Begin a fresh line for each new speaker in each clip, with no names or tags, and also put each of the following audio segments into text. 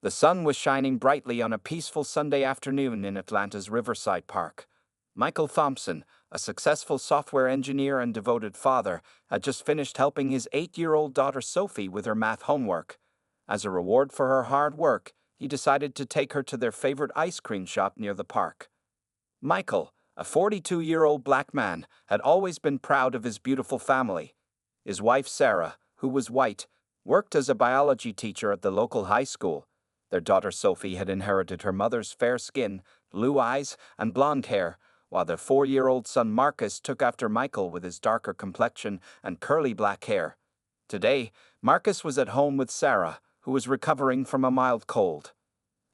The sun was shining brightly on a peaceful Sunday afternoon in Atlanta's Riverside Park. Michael Thompson, a successful software engineer and devoted father, had just finished helping his 8-year-old daughter Sophie with her math homework. As a reward for her hard work, he decided to take her to their favorite ice cream shop near the park. Michael, a 42-year-old black man, had always been proud of his beautiful family. His wife Sarah, who was white, worked as a biology teacher at the local high school. Their daughter Sophie had inherited her mother's fair skin, blue eyes, and blonde hair, while their 4-year-old son Marcus took after Michael with his darker complexion and curly black hair. Today, Marcus was at home with Sarah, who was recovering from a mild cold.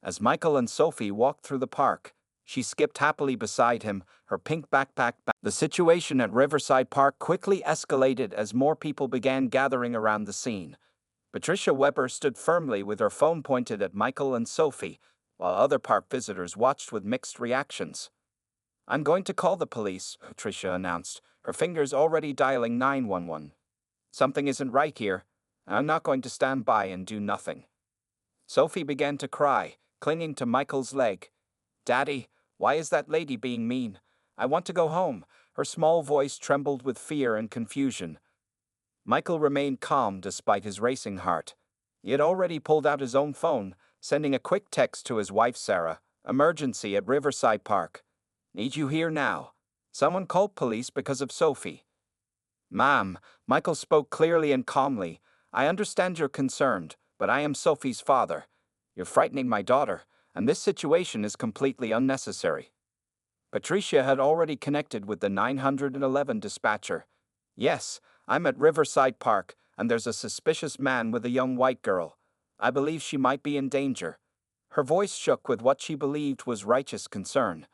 As Michael and Sophie walked through the park, she skipped happily beside him, her pink backpack. The situation at Riverside Park quickly escalated as more people began gathering around the scene. Patricia Weber stood firmly with her phone pointed at Michael and Sophie, while other park visitors watched with mixed reactions. "I'm going to call the police," Patricia announced, her fingers already dialing 911. "Something isn't right here. I'm not going to stand by and do nothing." Sophie began to cry, clinging to Michael's leg. "Daddy, why is that lady being mean? I want to go home." Her small voice trembled with fear and confusion. Michael remained calm despite his racing heart. He had already pulled out his own phone, sending a quick text to his wife Sarah. "Emergency at Riverside Park. Need you here now. Someone called police because of Sophie." "Ma'am," Michael spoke clearly and calmly, "I understand you're concerned, but I am Sophie's father. You're frightening my daughter, and this situation is completely unnecessary." Patricia had already connected with the 911 dispatcher. "Yes, I'm at Riverside Park, and there's a suspicious man with a young white girl. I believe she might be in danger." Her voice shook with what she believed was righteous concern.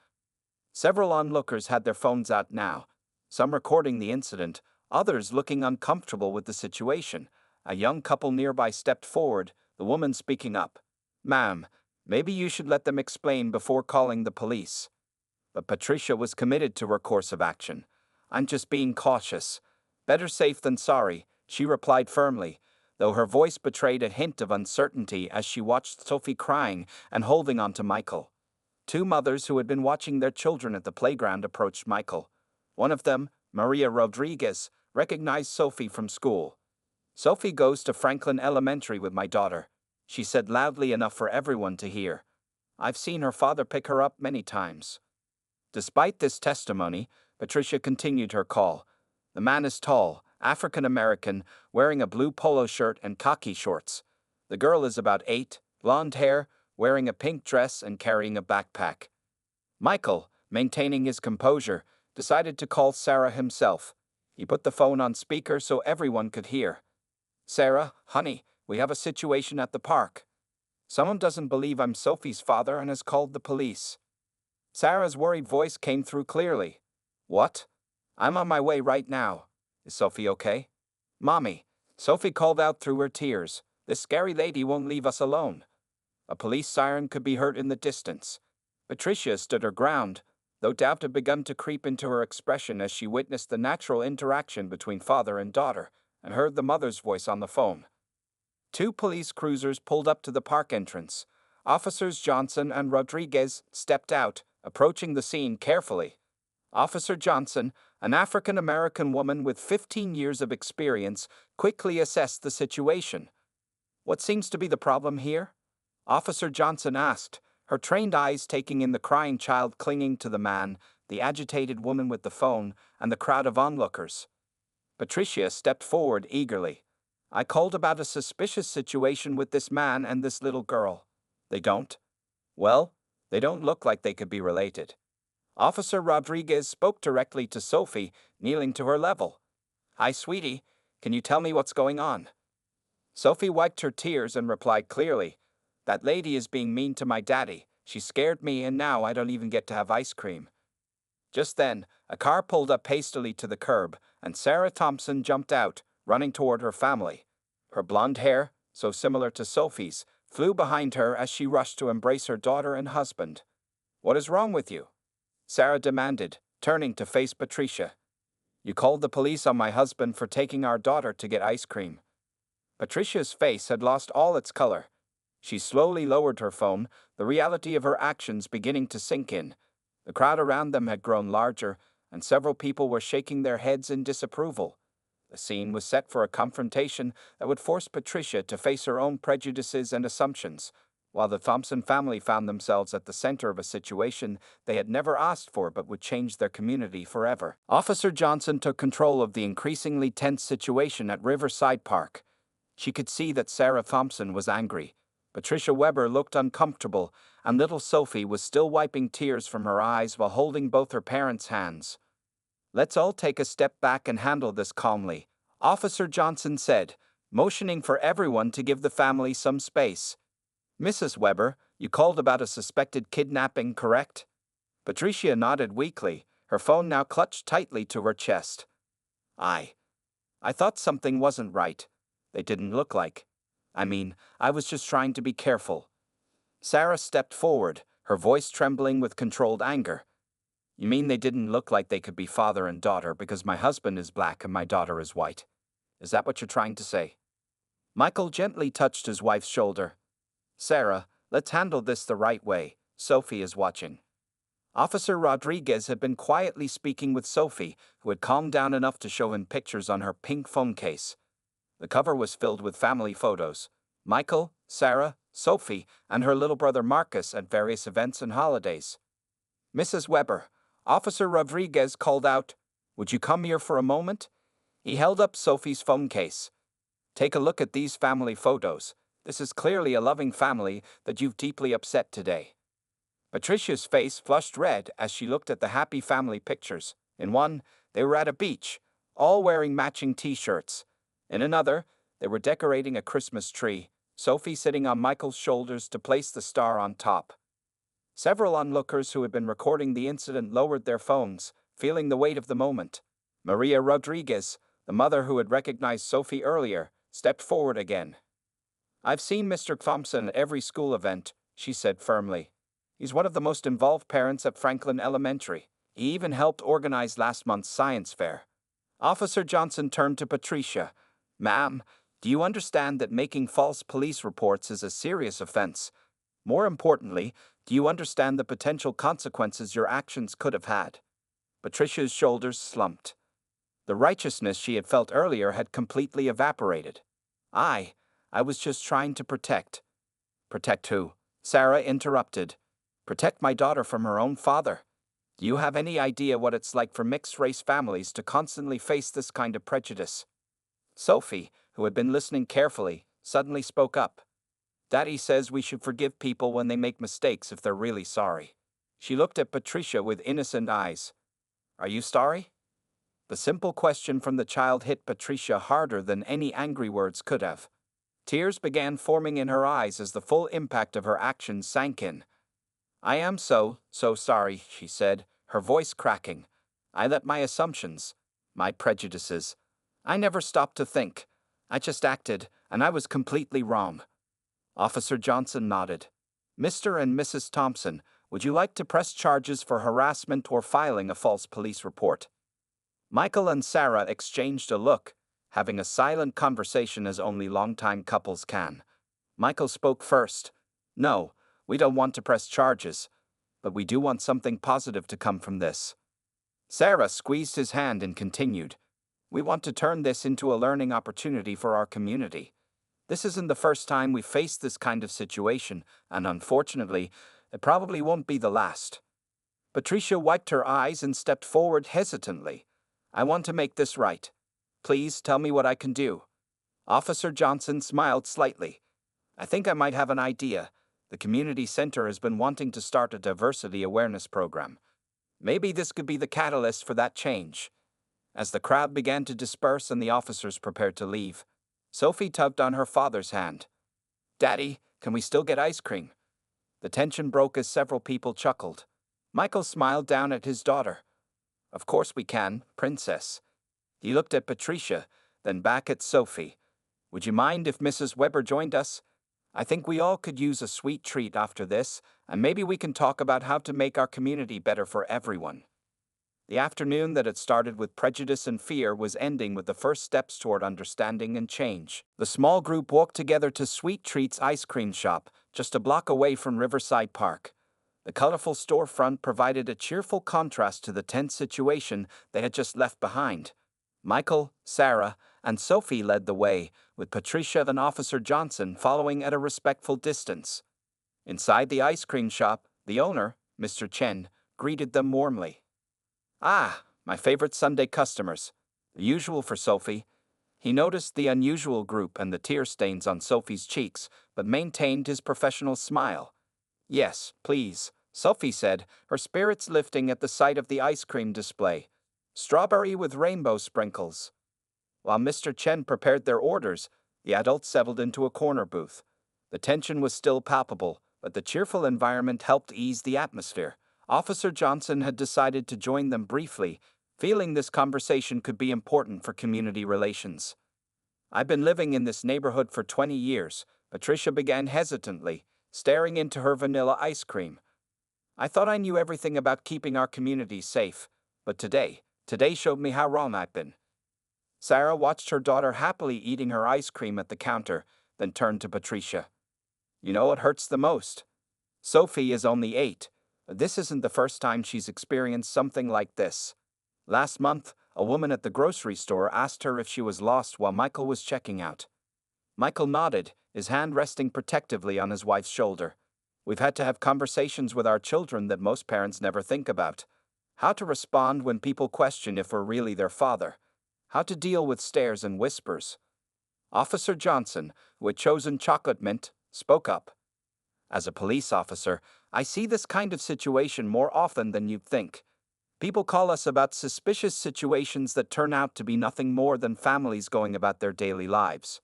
Several onlookers had their phones out now, some recording the incident, others looking uncomfortable with the situation. A young couple nearby stepped forward, the woman speaking up. "Ma'am, maybe you should let them explain before calling the police." But Patricia was committed to her course of action. "I'm just being cautious. Better safe than sorry," she replied firmly, though her voice betrayed a hint of uncertainty as she watched Sophie crying and holding on to Michael. Two mothers who had been watching their children at the playground approached Michael. One of them, Maria Rodriguez, recognized Sophie from school. "Sophie goes to Franklin Elementary with my daughter," she said loudly enough for everyone to hear. "I've seen her father pick her up many times." Despite this testimony, Patricia continued her call. "The man is tall, African-American, wearing a blue polo shirt and khaki shorts. The girl is about 8, blonde hair, wearing a pink dress and carrying a backpack." Michael, maintaining his composure, decided to call Sarah himself. He put the phone on speaker so everyone could hear. "Sarah, honey, we have a situation at the park. Someone doesn't believe I'm Sophie's father and has called the police." Sarah's worried voice came through clearly. "What? I'm on my way right now. Is Sophie okay?" "Mommy," Sophie called out through her tears, "this scary lady won't leave us alone." A police siren could be heard in the distance. Patricia stood her ground, though doubt had begun to creep into her expression as she witnessed the natural interaction between father and daughter and heard the mother's voice on the phone. Two police cruisers pulled up to the park entrance. Officers Johnson and Rodriguez stepped out, approaching the scene carefully. Officer Johnson, an African-American woman with 15 years of experience, quickly assessed the situation. "What seems to be the problem here?" Officer Johnson asked, her trained eyes taking in the crying child clinging to the man, the agitated woman with the phone, and the crowd of onlookers. Patricia stepped forward eagerly. "I called about a suspicious situation with this man and this little girl." "They don't?" "Well, they don't look like they could be related." Officer Rodriguez spoke directly to Sophie, kneeling to her level. "Hi, sweetie. Can you tell me what's going on?" Sophie wiped her tears and replied clearly, "That lady is being mean to my daddy. She scared me and now I don't even get to have ice cream." Just then, a car pulled up hastily to the curb, and Sarah Thompson jumped out, running toward her family. Her blonde hair, so similar to Sophie's, flew behind her as she rushed to embrace her daughter and husband. "What is wrong with you?" Sarah demanded, turning to face Patricia. "You called the police on my husband for taking our daughter to get ice cream." Patricia's face had lost all its color. She slowly lowered her phone, the reality of her actions beginning to sink in. The crowd around them had grown larger, and several people were shaking their heads in disapproval. The scene was set for a confrontation that would force Patricia to face her own prejudices and assumptions, while the Thompson family found themselves at the center of a situation they had never asked for but would change their community forever. Officer Johnson took control of the increasingly tense situation at Riverside Park. She could see that Sarah Thompson was angry. Patricia Weber looked uncomfortable, and little Sophie was still wiping tears from her eyes while holding both her parents' hands. "Let's all take a step back and handle this calmly," Officer Johnson said, motioning for everyone to give the family some space. "Mrs. Weber, you called about a suspected kidnapping, correct?" Patricia nodded weakly, her phone now clutched tightly to her chest. I thought something wasn't right. They didn't look like. I was just trying to be careful." Sarah stepped forward, her voice trembling with controlled anger. "You mean they didn't look like they could be father and daughter because my husband is black and my daughter is white? Is that what you're trying to say?" Michael gently touched his wife's shoulder. "Sarah, let's handle this the right way. Sophie is watching." Officer Rodriguez had been quietly speaking with Sophie, who had calmed down enough to show him pictures on her pink phone case. The cover was filled with family photos: Michael, Sarah, Sophie, and her little brother Marcus at various events and holidays. "Mrs. Weber," Officer Rodriguez called out, "would you come here for a moment?" He held up Sophie's phone case. "Take a look at these family photos. This is clearly a loving family that you've deeply upset today." Patricia's face flushed red as she looked at the happy family pictures. In one, they were at a beach, all wearing matching t-shirts. In another, they were decorating a Christmas tree, Sophie sitting on Michael's shoulders to place the star on top. Several onlookers who had been recording the incident lowered their phones, feeling the weight of the moment. Maria Rodriguez, the mother who had recognized Sophie earlier, stepped forward again. "I've seen Mr. Thompson at every school event," she said firmly. "He's one of the most involved parents at Franklin Elementary. He even helped organize last month's science fair." Officer Johnson turned to Patricia. "Ma'am, do you understand that making false police reports is a serious offense? More importantly, do you understand the potential consequences your actions could have had?" Patricia's shoulders slumped. The righteousness she had felt earlier had completely evaporated. I was just trying to protect." "Protect who?" Sarah interrupted. "Protect my daughter from her own father. Do you have any idea what it's like for mixed-race families to constantly face this kind of prejudice?" Sophie, who had been listening carefully, suddenly spoke up. "Daddy says we should forgive people when they make mistakes if they're really sorry." She looked at Patricia with innocent eyes. "Are you sorry?" The simple question from the child hit Patricia harder than any angry words could have. Tears began forming in her eyes as the full impact of her actions sank in. "I am so sorry," she said, her voice cracking. "I let my assumptions, my prejudices. I never stopped to think. I just acted, and I was completely wrong." Officer Johnson nodded. "Mr. and Mrs. Thompson, would you like to press charges for harassment or filing a false police report?" Michael and Sarah exchanged a look, having a silent conversation as only longtime couples can. Michael spoke first. "No, we don't want to press charges, but we do want something positive to come from this." Sarah squeezed his hand and continued. "We want to turn this into a learning opportunity for our community. This isn't the first time we've faced this kind of situation, and unfortunately, it probably won't be the last." Patricia wiped her eyes and stepped forward hesitantly. "I want to make this right. Please tell me what I can do." Officer Johnson smiled slightly. "I think I might have an idea. The community center has been wanting to start a diversity awareness program. Maybe this could be the catalyst for that change." As the crowd began to disperse and the officers prepared to leave, Sophie tugged on her father's hand. "Daddy, can we still get ice cream?" The tension broke as several people chuckled. Michael smiled down at his daughter. "Of course we can, Princess." He looked at Patricia, then back at Sophie. "Would you mind if Mrs. Weber joined us? I think we all could use a sweet treat after this, and maybe we can talk about how to make our community better for everyone." The afternoon that had started with prejudice and fear was ending with the first steps toward understanding and change. The small group walked together to Sweet Treats ice cream shop, just a block away from Riverside Park. The colorful storefront provided a cheerful contrast to the tense situation they had just left behind. Michael, Sarah, and Sophie led the way, with Patricia and Officer Johnson following at a respectful distance. Inside the ice cream shop, the owner, Mr. Chen, greeted them warmly. "Ah, my favorite Sunday customers. The usual for Sophie." He noticed the unusual group and the tear stains on Sophie's cheeks, but maintained his professional smile. "Yes, please," Sophie said, her spirits lifting at the sight of the ice cream display. "Strawberry with rainbow sprinkles." While Mr. Chen prepared their orders, the adults settled into a corner booth. The tension was still palpable, but the cheerful environment helped ease the atmosphere. Officer Johnson had decided to join them briefly, feeling this conversation could be important for community relations. "I've been living in this neighborhood for 20 years, Patricia began hesitantly, staring into her vanilla ice cream. "I thought I knew everything about keeping our community safe, but today showed me how wrong I've been." Sarah watched her daughter happily eating her ice cream at the counter, then turned to Patricia. "You know what hurts the most? Sophie is only 8. This isn't the first time she's experienced something like this. Last month, a woman at the grocery store asked her if she was lost while Michael was checking out. Michael nodded, his hand resting protectively on his wife's shoulder. "We've had to have conversations with our children that most parents never think about. How to respond when people question if we're really their father. How to deal with stares and whispers." Officer Johnson, who had chosen chocolate mint, spoke up. "As a police officer, I see this kind of situation more often than you'd think. People call us about suspicious situations that turn out to be nothing more than families going about their daily lives."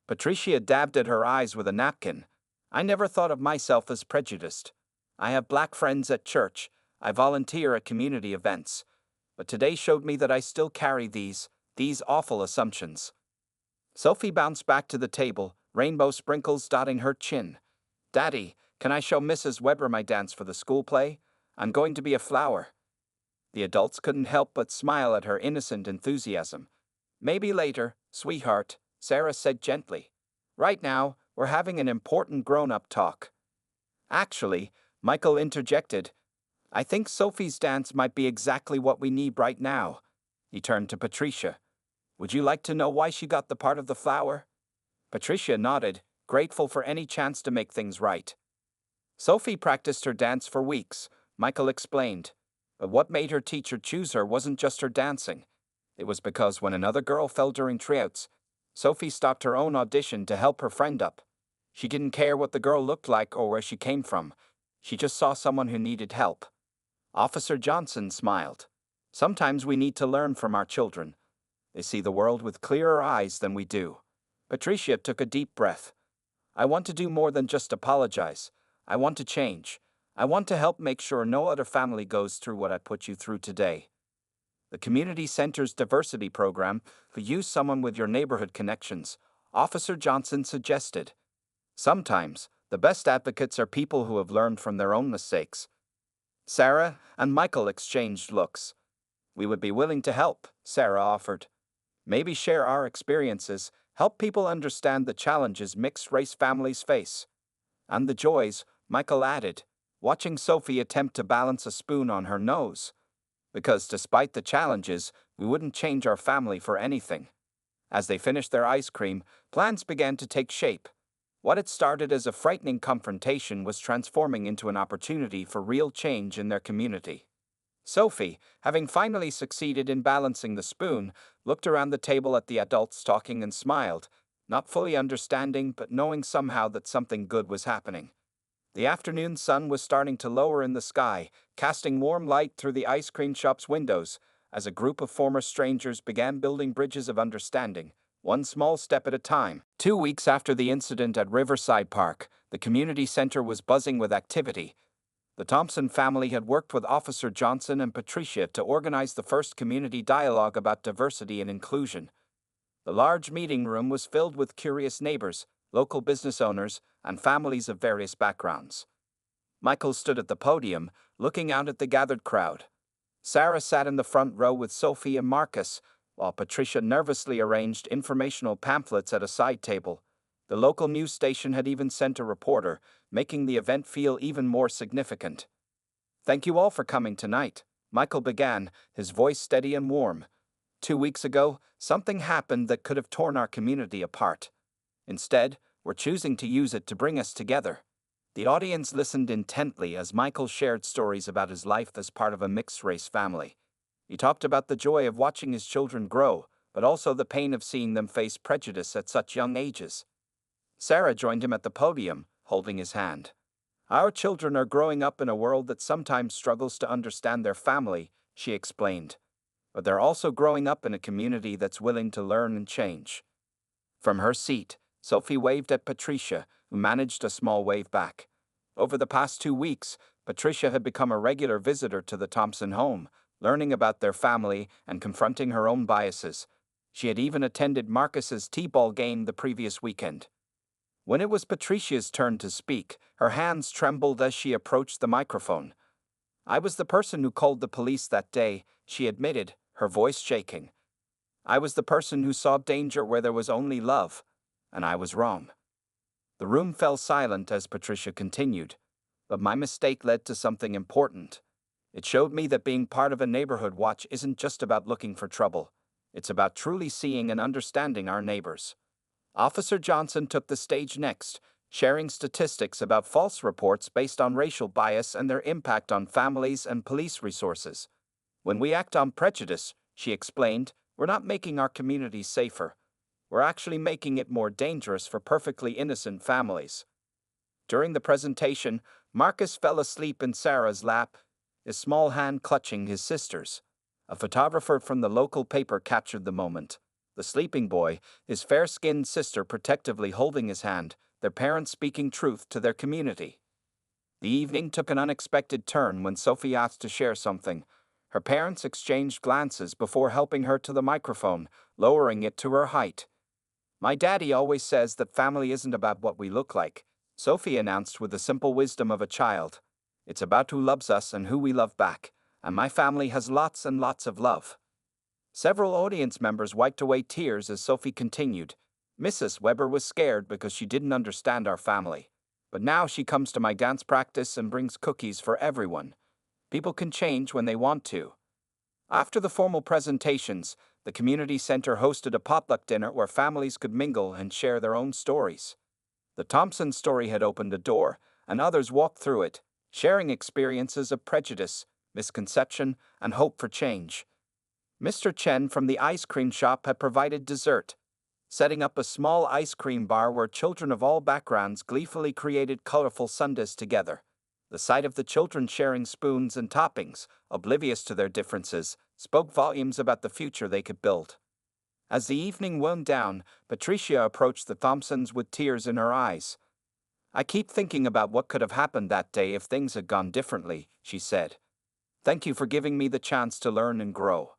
Patricia dabbed at her eyes with a napkin. "I never thought of myself as prejudiced. I have black friends at church. I volunteer at community events. But today showed me that I still carry these awful assumptions." Sophie bounced back to the table, rainbow sprinkles dotting her chin. "Daddy, can I show Mrs. Weber my dance for the school play? I'm going to be a flower." The adults couldn't help but smile at her innocent enthusiasm. "Maybe later, sweetheart," Sarah said gently. "Right now, we're having an important grown-up talk." "Actually," Michael interjected, "I think Sophie's dance might be exactly what we need right now." He turned to Patricia. "Would you like to know why she got the part of the flower?" Patricia nodded, grateful for any chance to make things right. "Sophie practiced her dance for weeks," Michael explained. "But what made her teacher choose her wasn't just her dancing. It was because when another girl fell during tryouts, Sophie stopped her own audition to help her friend up. She didn't care what the girl looked like or where she came from. She just saw someone who needed help." Officer Johnson smiled. "Sometimes we need to learn from our children. They see the world with clearer eyes than we do." Patricia took a deep breath. "I want to do more than just apologize. I want to change. I want to help make sure no other family goes through what I put you through today." The community center's diversity program could use someone with your neighborhood connections, Officer Johnson suggested. "Sometimes, the best advocates are people who have learned from their own mistakes." Sarah and Michael exchanged looks. "We would be willing to help," Sarah offered. "Maybe share our experiences, help people understand the challenges mixed-race families face." "And the joys," Michael added, watching Sophie attempt to balance a spoon on her nose. "Because despite the challenges, we wouldn't change our family for anything." As they finished their ice cream, plans began to take shape. What had started as a frightening confrontation was transforming into an opportunity for real change in their community. Sophie, having finally succeeded in balancing the spoon, looked around the table at the adults talking and smiled, not fully understanding but knowing somehow that something good was happening. The afternoon sun was starting to lower in the sky, casting warm light through the ice cream shop's windows, as a group of former strangers began building bridges of understanding, one small step at a time. 2 weeks after the incident at Riverside Park, the community center was buzzing with activity. The Thompson family had worked with Officer Johnson and Patricia to organize the first community dialogue about diversity and inclusion. The large meeting room was filled with curious neighbors, local business owners, and families of various backgrounds. Michael stood at the podium, looking out at the gathered crowd. Sarah sat in the front row with Sophie and Marcus, while Patricia nervously arranged informational pamphlets at a side table. The local news station had even sent a reporter, making the event feel even more significant. "Thank you all for coming tonight," Michael began, his voice steady and warm. "2 weeks ago, something happened that could have torn our community apart. Instead, we're choosing to use it to bring us together." The audience listened intently as Michael shared stories about his life as part of a mixed-race family. He talked about the joy of watching his children grow, but also the pain of seeing them face prejudice at such young ages. Sarah joined him at the podium, holding his hand. "Our children are growing up in a world that sometimes struggles to understand their family," she explained. "But they're also growing up in a community that's willing to learn and change." From her seat, Sophie waved at Patricia, who managed a small wave back. Over the past 2 weeks, Patricia had become a regular visitor to the Thompson home, learning about their family and confronting her own biases. She had even attended Marcus's t-ball game the previous weekend. When it was Patricia's turn to speak, her hands trembled as she approached the microphone. "I was the person who called the police that day," she admitted, her voice shaking. "I was the person who saw danger where there was only love, and I was wrong." The room fell silent as Patricia continued. "But my mistake led to something important. It showed me that being part of a neighborhood watch isn't just about looking for trouble. It's about truly seeing and understanding our neighbors." Officer Johnson took the stage next, sharing statistics about false reports based on racial bias and their impact on families and police resources. "When we act on prejudice," she explained, "we're not making our community safer. We're actually making it more dangerous for perfectly innocent families." During the presentation, Marcus fell asleep in Sarah's lap, his small hand clutching his sister's. A photographer from the local paper captured the moment. The sleeping boy, his fair-skinned sister protectively holding his hand, their parents speaking truth to their community. The evening took an unexpected turn when Sophie asked to share something. Her parents exchanged glances before helping her to the microphone, lowering it to her height. "My daddy always says that family isn't about what we look like," Sophie announced with the simple wisdom of a child. "It's about who loves us and who we love back, and my family has lots and lots of love." Several audience members wiped away tears as Sophie continued. "Mrs. Weber was scared because she didn't understand our family. But now she comes to my dance practice and brings cookies for everyone. People can change when they want to." After the formal presentations, the community center hosted a potluck dinner where families could mingle and share their own stories. The Thompson story had opened a door, and others walked through it, sharing experiences of prejudice, misconception, and hope for change. Mr. Chen from the ice cream shop had provided dessert, setting up a small ice cream bar where children of all backgrounds gleefully created colorful sundaes together. The sight of the children sharing spoons and toppings, oblivious to their differences, spoke volumes about the future they could build. As the evening wound down, Patricia approached the Thompsons with tears in her eyes. "I keep thinking about what could have happened that day if things had gone differently," she said. "Thank you for giving me the chance to learn and grow."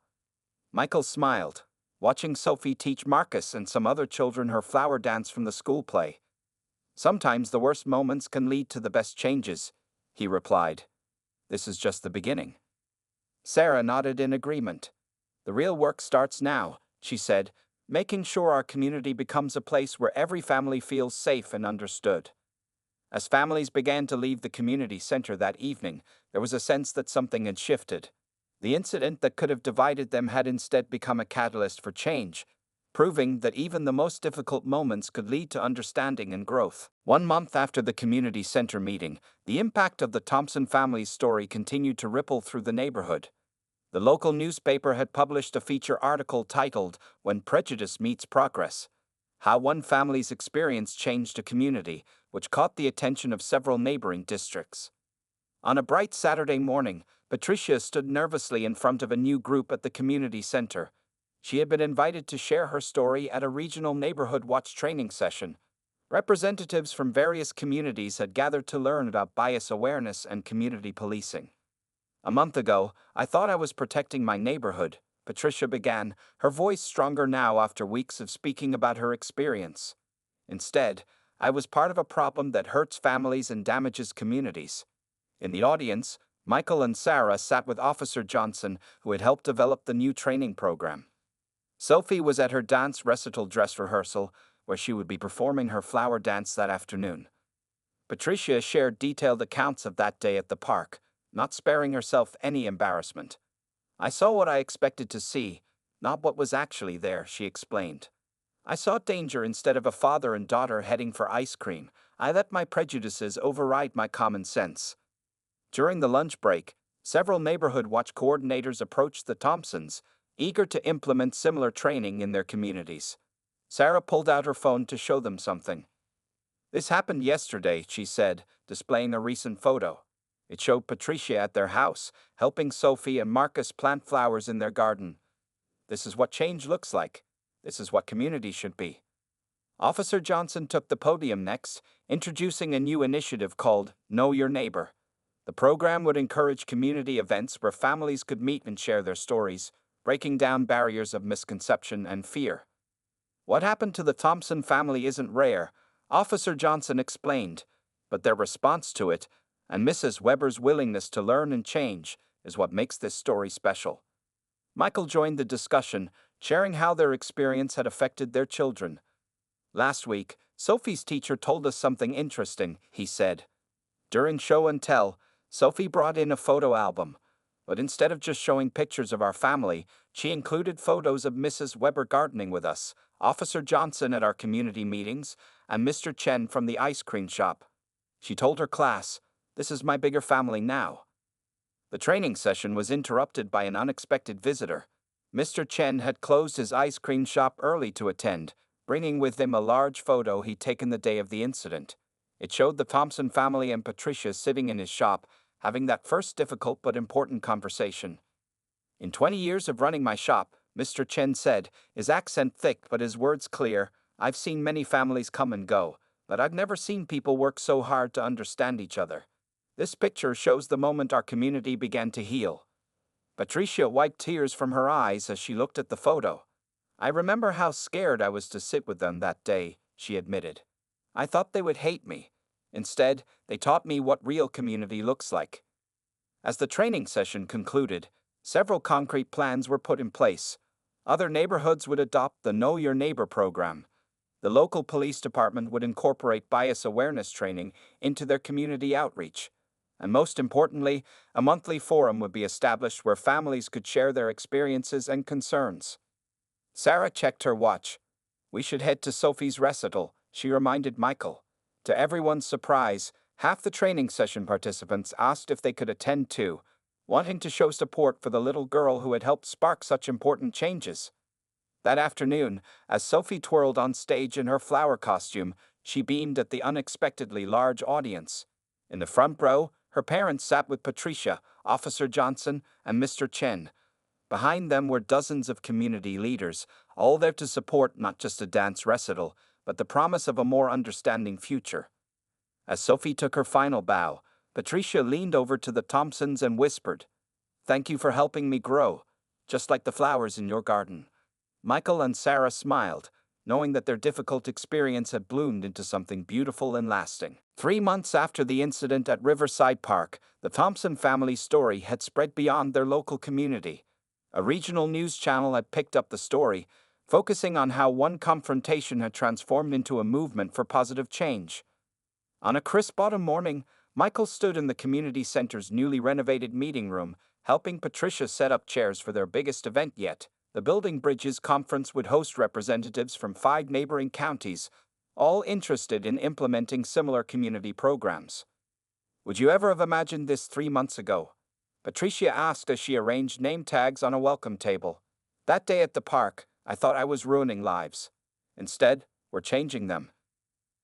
Michael smiled, watching Sophie teach Marcus and some other children her flower dance from the school play. "Sometimes the worst moments can lead to the best changes," he replied. "This is just the beginning." Sarah nodded in agreement. "The real work starts now," she said, "making sure our community becomes a place where every family feels safe and understood." As families began to leave the community center that evening, there was a sense that something had shifted. The incident that could have divided them had instead become a catalyst for change, proving that even the most difficult moments could lead to understanding and growth. 1 month after the community center meeting, the impact of the Thompson family's story continued to ripple through the neighborhood. The local newspaper had published a feature article titled "When Prejudice Meets Progress," how one family's experience changed a community, which caught the attention of several neighboring districts. On a bright Saturday morning, Patricia stood nervously in front of a new group at the community center. She had been invited to share her story at a regional neighborhood watch training session. Representatives from various communities had gathered to learn about bias awareness and community policing. "A month ago, I thought I was protecting my neighborhood," Patricia began, her voice stronger now after weeks of speaking about her experience. "Instead, I was part of a problem that hurts families and damages communities." In the audience, Michael and Sarah sat with Officer Johnson, who had helped develop the new training program. Sophie was at her dance recital dress rehearsal, where she would be performing her flower dance that afternoon. Patricia shared detailed accounts of that day at the park, not sparing herself any embarrassment. "I saw what I expected to see, not what was actually there," she explained. "I saw danger instead of a father and daughter heading for ice cream. I let my prejudices override my common sense." During the lunch break, several neighborhood watch coordinators approached the Thompsons, eager to implement similar training in their communities. Sarah pulled out her phone to show them something. "This happened yesterday," she said, displaying a recent photo. It showed Patricia at their house, helping Sophie and Marcus plant flowers in their garden. "This is what change looks like. This is what community should be." Officer Johnson took the podium next, introducing a new initiative called Know Your Neighbor. The program would encourage community events where families could meet and share their stories, breaking down barriers of misconception and fear. "What happened to the Thompson family isn't rare," Officer Johnson explained, "but their response to it, and Mrs. Weber's willingness to learn and change, is what makes this story special." Michael joined the discussion, sharing how their experience had affected their children. "Last week, Sophie's teacher told us something interesting," he said. "During show and tell, Sophie brought in a photo album, but instead of just showing pictures of our family, she included photos of Mrs. Weber gardening with us, Officer Johnson at our community meetings, and Mr. Chen from the ice cream shop. She told her class, 'This is my bigger family now.'" The training session was interrupted by an unexpected visitor. Mr. Chen had closed his ice cream shop early to attend, bringing with him a large photo he'd taken the day of the incident. It showed the Thompson family and Patricia sitting in his shop, having that first difficult but important conversation. "In 20 years of running my shop," Mr. Chen said, his accent thick but his words clear, "I've seen many families come and go, but I've never seen people work so hard to understand each other. This picture shows the moment our community began to heal." Patricia wiped tears from her eyes as she looked at the photo. "I remember how scared I was to sit with them that day," she admitted. "I thought they would hate me. Instead, they taught me what real community looks like." As the training session concluded, several concrete plans were put in place. Other neighborhoods would adopt the Know Your Neighbor program. The local police department would incorporate bias awareness training into their community outreach. And most importantly, a monthly forum would be established where families could share their experiences and concerns. Sarah checked her watch. "We should head to Sophie's recital," she reminded Michael. To everyone's surprise, half the training session participants asked if they could attend too, wanting to show support for the little girl who had helped spark such important changes. That afternoon, as Sophie twirled on stage in her flower costume, she beamed at the unexpectedly large audience. In the front row, her parents sat with Patricia, Officer Johnson, and Mr. Chen. Behind them were dozens of community leaders, all there to support not just a dance recital, but the promise of a more understanding future. As Sophie took her final bow, Patricia leaned over to the Thompsons and whispered, "Thank you for helping me grow, just like the flowers in your garden." Michael and Sarah smiled, knowing that their difficult experience had bloomed into something beautiful and lasting. 3 months after the incident at Riverside Park, the Thompson family's story had spread beyond their local community. A regional news channel had picked up the story, focusing on how one confrontation had transformed into a movement for positive change. On a crisp autumn morning, Michael stood in the community center's newly renovated meeting room, helping Patricia set up chairs for their biggest event yet. The Building Bridges Conference would host representatives from 5 neighboring counties, all interested in implementing similar community programs. "Would you ever have imagined this 3 months ago?" Patricia asked as she arranged name tags on a welcome table. "That day at the park, I thought I was ruining lives. Instead, we're changing them."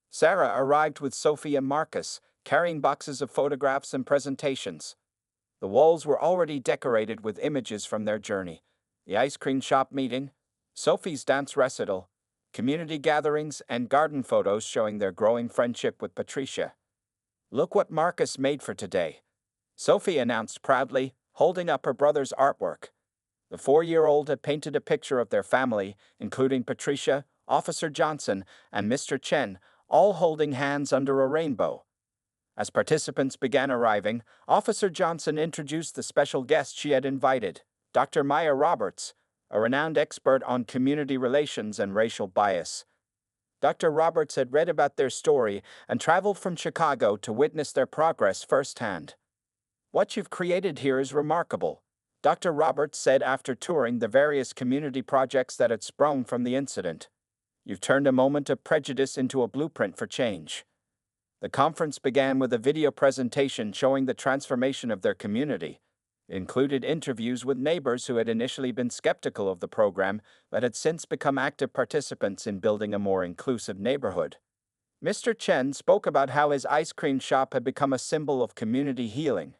Sarah arrived with Sophie and Marcus, carrying boxes of photographs and presentations. The walls were already decorated with images from their journey: the ice cream shop meeting, Sophie's dance recital, community gatherings, and garden photos showing their growing friendship with Patricia. "Look what Marcus made for today," Sophie announced proudly, holding up her brother's artwork. The 4-year-old had painted a picture of their family, including Patricia, Officer Johnson, and Mr. Chen, all holding hands under a rainbow. As participants began arriving, Officer Johnson introduced the special guest she had invited, Dr. Maya Roberts, a renowned expert on community relations and racial bias. Dr. Roberts had read about their story and traveled from Chicago to witness their progress firsthand. "What you've created here is remarkable," Dr. Roberts said after touring the various community projects that had sprung from the incident. "You've turned a moment of prejudice into a blueprint for change." The conference began with a video presentation showing the transformation of their community. It included interviews with neighbors who had initially been skeptical of the program but had since become active participants in building a more inclusive neighborhood. Mr. Chen spoke about how his ice cream shop had become a symbol of community healing.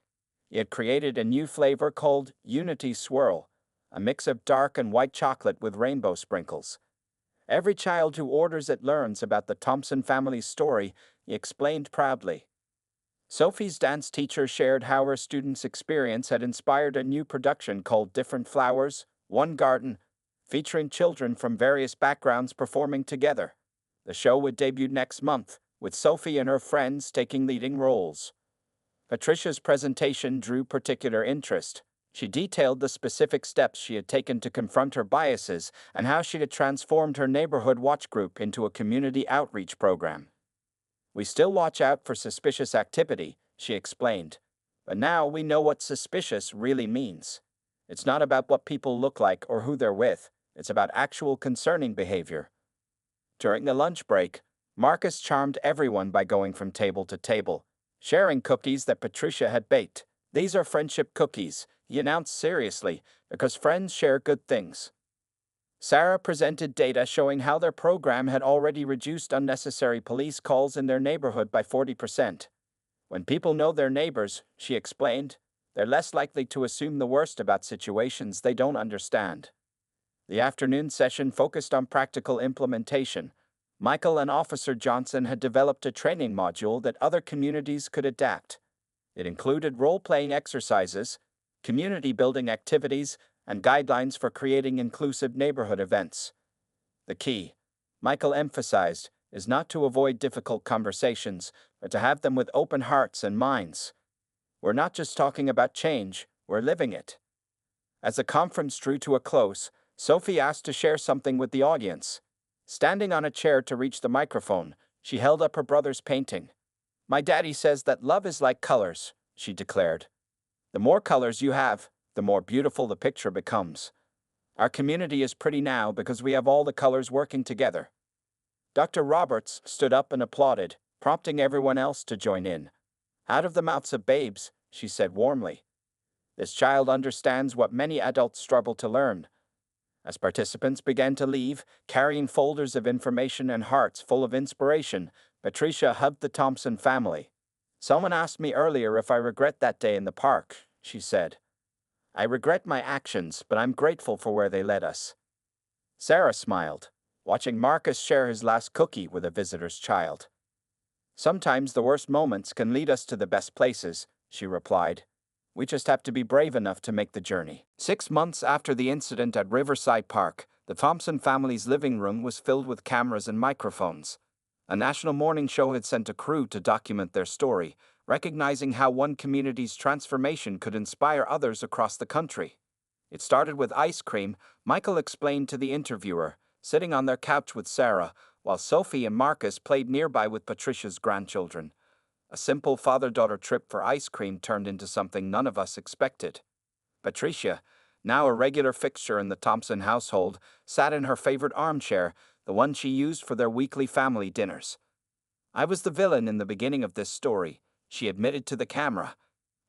He had created a new flavor called Unity Swirl, a mix of dark and white chocolate with rainbow sprinkles. "Every child who orders it learns about the Thompson family's story," he explained proudly. Sophie's dance teacher shared how her students' experience had inspired a new production called Different Flowers, One Garden, featuring children from various backgrounds performing together. The show would debut next month, with Sophie and her friends taking leading roles. Patricia's presentation drew particular interest. She detailed the specific steps she had taken to confront her biases and how she had transformed her neighborhood watch group into a community outreach program. "We still watch out for suspicious activity," she explained, "but now we know what suspicious really means. It's not about what people look like or who they're with, it's about actual concerning behavior." During the lunch break, Marcus charmed everyone by going from table to table, sharing cookies that Patricia had baked. "These are friendship cookies," he announced seriously, "because friends share good things." Sarah presented data showing how their program had already reduced unnecessary police calls in their neighborhood by 40%. "When people know their neighbors," she explained, "they're less likely to assume the worst about situations they don't understand." The afternoon session focused on practical implementation. Michael and Officer Johnson had developed a training module that other communities could adapt. It included role-playing exercises, community-building activities, and guidelines for creating inclusive neighborhood events. "The key," Michael emphasized, "is not to avoid difficult conversations, but to have them with open hearts and minds. We're not just talking about change, we're living it." As the conference drew to a close, Sophie asked to share something with the audience. Standing on a chair to reach the microphone, she held up her brother's painting. "My daddy says that love is like colors," she declared. "The more colors you have, the more beautiful the picture becomes. Our community is pretty now because we have all the colors working together." Dr. Roberts stood up and applauded, prompting everyone else to join in. "Out of the mouths of babes," she said warmly. "This child understands what many adults struggle to learn." As participants began to leave, carrying folders of information and hearts full of inspiration, Patricia hugged the Thompson family. "Someone asked me earlier if I regret that day in the park," she said. "I regret my actions, but I'm grateful for where they led us." Sarah smiled, watching Marcus share his last cookie with a visitor's child. "Sometimes the worst moments can lead us to the best places," she replied. "We just have to be brave enough to make the journey." 6 months after the incident at Riverside Park, the Thompson family's living room was filled with cameras and microphones. A national morning show had sent a crew to document their story, recognizing how one community's transformation could inspire others across the country. "It started with ice cream," Michael explained to the interviewer, sitting on their couch with Sarah, while Sophie and Marcus played nearby with Patricia's grandchildren. "A simple father-daughter trip for ice cream turned into something none of us expected." Patricia, now a regular fixture in the Thompson household, sat in her favorite armchair, the one she used for their weekly family dinners. "I was the villain in the beginning of this story," she admitted to the camera,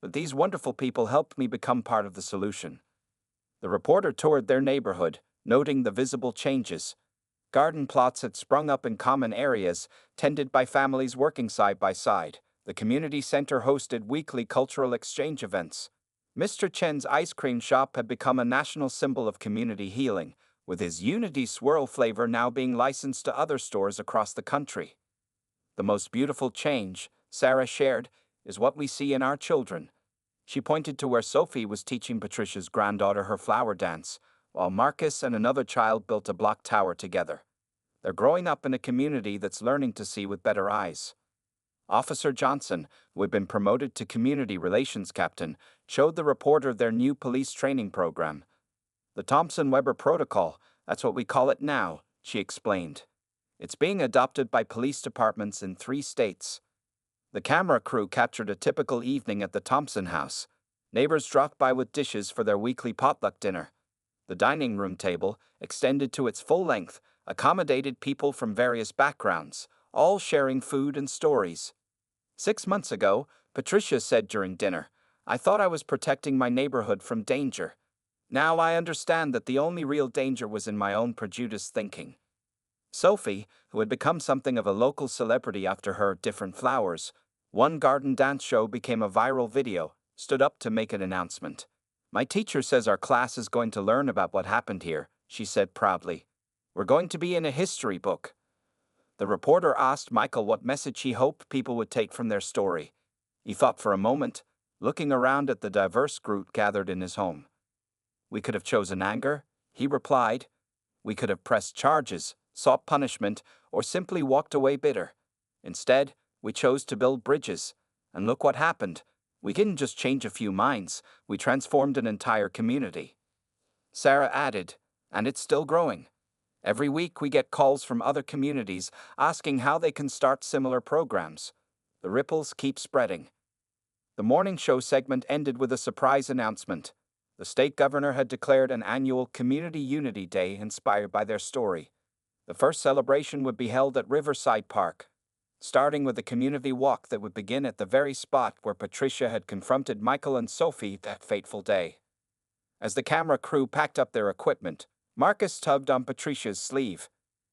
"but these wonderful people helped me become part of the solution." The reporter toured their neighborhood, noting the visible changes. Garden plots had sprung up in common areas, tended by families working side by side. The community center hosted weekly cultural exchange events. Mr. Chen's ice cream shop had become a national symbol of community healing, with his Unity Swirl flavor now being licensed to other stores across the country. "The most beautiful change," Sarah shared, "is what we see in our children." She pointed to where Sophie was teaching Patricia's granddaughter her flower dance, while Marcus and another child built a block tower together. They're growing up in a community that's learning to see with better eyes. Officer Johnson, who had been promoted to community relations captain, showed the reporter their new police training program. The Thompson-Weber Protocol, that's what we call it now, she explained. It's being adopted by police departments in 3 states. The camera crew captured a typical evening at the Thompson house. Neighbors dropped by with dishes for their weekly potluck dinner. The dining room table, extended to its full length, accommodated people from various backgrounds, all sharing food and stories. 6 months ago, Patricia said during dinner, "I thought I was protecting my neighborhood from danger. Now I understand that the only real danger was in my own prejudiced thinking." Sophie, who had become something of a local celebrity after her Different Flowers, One Garden Dance show became a viral video, stood up to make an announcement. "My teacher says our class is going to learn about what happened here," she said proudly. "We're going to be in a history book." The reporter asked Michael what message he hoped people would take from their story. He thought for a moment, looking around at the diverse group gathered in his home. "We could have chosen anger," he replied. "We could have pressed charges, sought punishment, or simply walked away bitter. Instead, we chose to build bridges. And look what happened. We didn't just change a few minds, we transformed an entire community." Sarah added, "And it's still growing. Every week we get calls from other communities asking how they can start similar programs. The ripples keep spreading." The morning show segment ended with a surprise announcement. The state governor had declared an annual Community Unity Day inspired by their story. The first celebration would be held at Riverside Park, starting with a community walk that would begin at the very spot where Patricia had confronted Michael and Sophie that fateful day. As the camera crew packed up their equipment, Marcus tugged on Patricia's sleeve.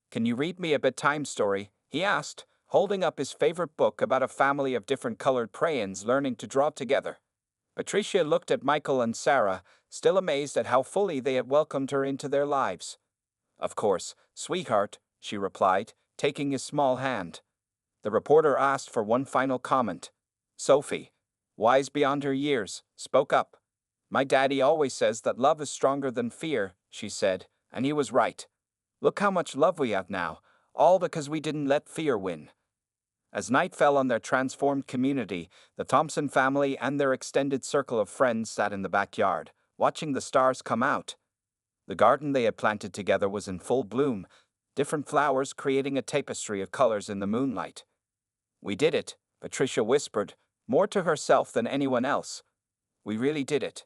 "Can you read me a bedtime story?" he asked, holding up his favorite book about a family of different colored crayons learning to draw together. Patricia looked at Michael and Sarah, still amazed at how fully they had welcomed her into their lives. "Of course, sweetheart," she replied, taking his small hand. The reporter asked for one final comment. Sophie, wise beyond her years, spoke up. "My daddy always says that love is stronger than fear," she said, and he was right. "Look how much love we have now, all because we didn't let fear win." As night fell on their transformed community, the Thompson family and their extended circle of friends sat in the backyard, watching the stars come out. The garden they had planted together was in full bloom, different flowers creating a tapestry of colors in the moonlight. "We did it," Patricia whispered, more to herself than anyone else. "We really did it."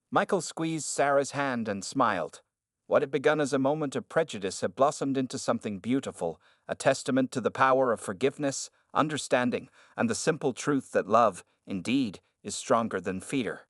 Michael squeezed Sarah's hand and smiled. What had begun as a moment of prejudice had blossomed into something beautiful, a testament to the power of forgiveness, understanding, and the simple truth that love, indeed, is stronger than fear.